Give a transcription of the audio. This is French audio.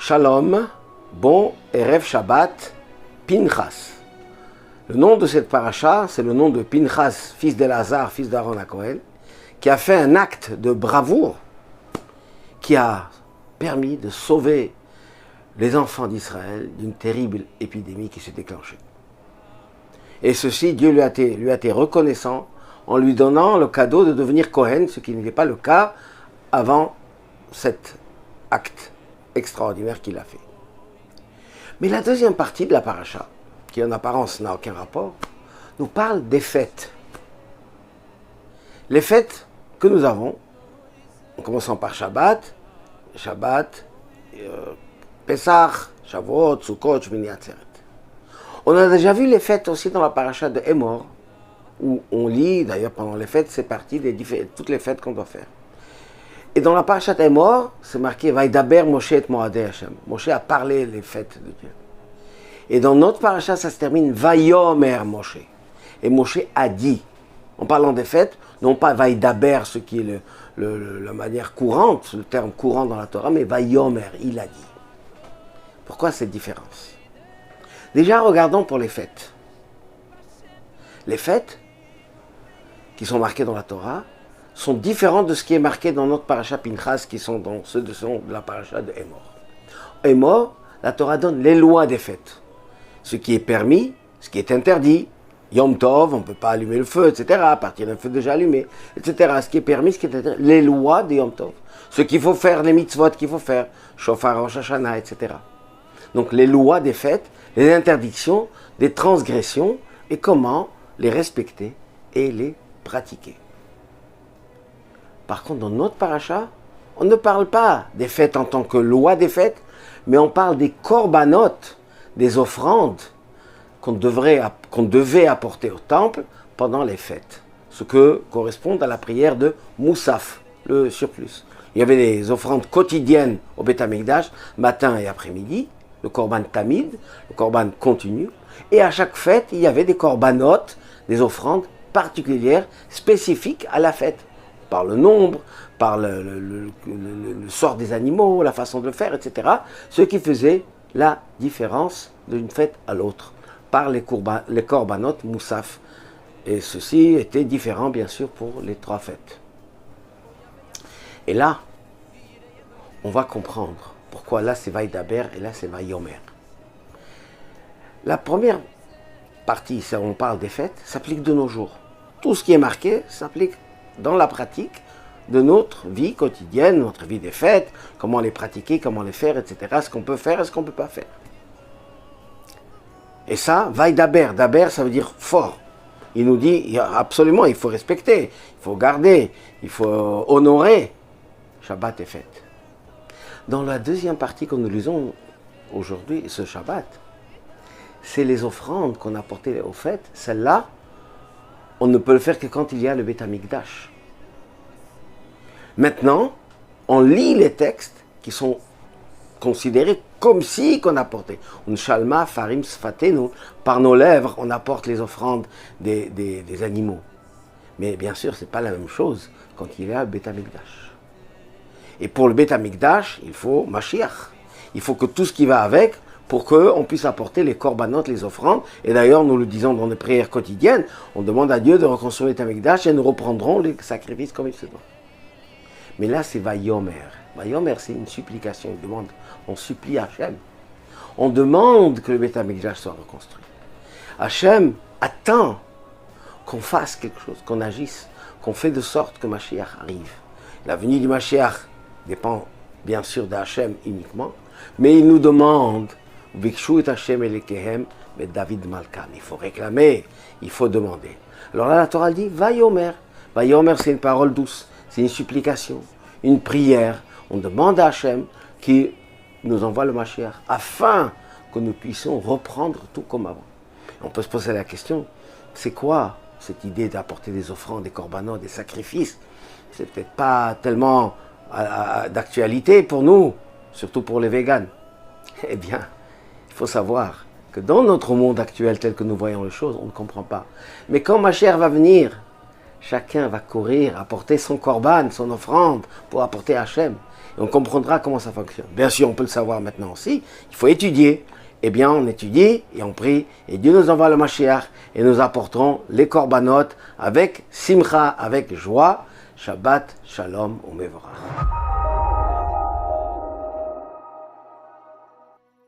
Shalom, bon Erev Shabbat, Pinchas. Le nom de cette paracha, c'est le nom de Pinchas, fils d'Elazar, fils d'Aaron à Cohen, qui a fait un acte de bravoure qui a permis de sauver les enfants d'Israël d'une terrible épidémie qui s'est déclenchée. Et ceci, Dieu lui a été reconnaissant en lui donnant le cadeau de devenir Cohen, ce qui n'était pas le cas avant cet acte extraordinaire qu'il a fait. Mais la deuxième partie de la paracha, qui en apparence n'a aucun rapport, nous parle des fêtes. Les fêtes que nous avons, en commençant par Shabbat, Pesach, Shavuot, Sukkot, Shmini Atzeret. On a déjà vu les fêtes aussi dans la paracha de Emor, où on lit, d'ailleurs pendant les fêtes, c'est parti de toutes les fêtes qu'on doit faire. Et dans la paracha d'Emor, c'est marqué Vaidaber Moshe et Moadei Hashem. Moshe a parlé les fêtes de Dieu. Et dans notre paracha, ça se termine Vayomer Moshe. Et Moshe a dit, en parlant des fêtes, non pas Vaidaber, ce qui est la manière courante, le terme courant dans la Torah, mais Vayomer, il a dit. Pourquoi cette différence? Déjà, regardons pour les fêtes. Les fêtes qui sont marquées dans la Torah sont différentes de ce qui est marqué dans notre paracha Pinchas, qui sont dans ceux de la paracha de Emor. Emor, la Torah donne les lois des fêtes. Ce qui est permis, ce qui est interdit, Yom Tov, on ne peut pas allumer le feu, etc., à partir d'un feu déjà allumé, etc. Ce qui est permis, ce qui est interdit, les lois de Yom Tov. Ce qu'il faut faire, les mitzvot qu'il faut faire, Shofar, Rosh Hashanah, etc. Donc les lois des fêtes, les interdictions, des transgressions, et comment les respecter et les pratiquer. Par contre, dans notre paracha, on ne parle pas des fêtes en tant que loi des fêtes, mais on parle des korbanot, des offrandes qu'on devait apporter au temple pendant les fêtes. Ce que correspond à la prière de Moussaf, le surplus. Il y avait des offrandes quotidiennes au Beth Amikdash, matin et après-midi, le korban tamid, le korban continu, et à chaque fête, il y avait des korbanot, des offrandes particulières, spécifiques à la fête, par le nombre, par le sort des animaux, la façon de le faire, etc. Ce qui faisait la différence d'une fête à l'autre, par les korbanot moussaf. Et ceci était différent, bien sûr, pour les trois fêtes. Et là, on va comprendre pourquoi là c'est Vaidaber et là c'est Vayomer. La première partie, ça on parle des fêtes, s'applique de nos jours. Tout ce qui est marqué s'applique dans la pratique de notre vie quotidienne, notre vie des fêtes, comment les pratiquer, comment les faire, etc. Ce qu'on peut faire et ce qu'on ne peut pas faire. Et ça, Vaidaber, daber, ça veut dire fort. Il nous dit, absolument, il faut respecter, il faut garder, il faut honorer Shabbat et fête. Dans la deuxième partie que nous lisons aujourd'hui, ce Shabbat, c'est les offrandes qu'on a apportées aux fêtes. Celles-là, on ne peut le faire que quand il y a le Beth Amikdash. Maintenant, on lit les textes qui sont considérés comme si qu'on apportait. On shalma farim sfatenu, par nos lèvres, on apporte les offrandes des animaux. Mais bien sûr, ce n'est pas la même chose quand il y a le Beth Amikdash. Et pour le Beth Amikdash, il faut Mashiach. Il faut que tout ce qui va avec, pour qu'on puisse apporter les korbanot, les offrandes. Et d'ailleurs, nous le disons dans les prières quotidiennes, on demande à Dieu de reconstruire le Beth Amikdash et nous reprendrons les sacrifices comme il se doit. Mais là, c'est Vayomer. Vayomer, c'est une supplication, une demande. On supplie Hachem. On demande que le Beth Amikdash soit reconstruit. Hachem attend qu'on fasse quelque chose, qu'on agisse, qu'on fait de sorte que Mashiach arrive. La venue du Mashiach dépend bien sûr d'Hachem uniquement, mais il nous demande, Bikshu et Hachem Elekehem, mais David Malkan. Il faut réclamer, il faut demander. Alors là, la Torah dit Vayomer. Vayomer, c'est une parole douce, c'est une supplication, une prière. On demande à Hachem qui nous envoie le Mashiach afin que nous puissions reprendre tout comme avant. On peut se poser la question, c'est quoi cette idée d'apporter des offrandes, des korbanot, des sacrifices? C'est peut-être pas tellement d'actualité pour nous, surtout pour les véganes. Eh bien, il faut savoir que dans notre monde actuel tel que nous voyons les choses, on ne comprend pas. Mais quand Mashiach va venir, chacun va courir, apporter son korban, son offrande pour apporter à Hachem. Et on comprendra comment ça fonctionne. Bien sûr, on peut le savoir maintenant aussi. Il faut étudier. Eh bien, on étudie et on prie. Et Dieu nous envoie le Mashiach et nous apporterons les korbanot avec simcha, avec joie. Shabbat, shalom, umevorach.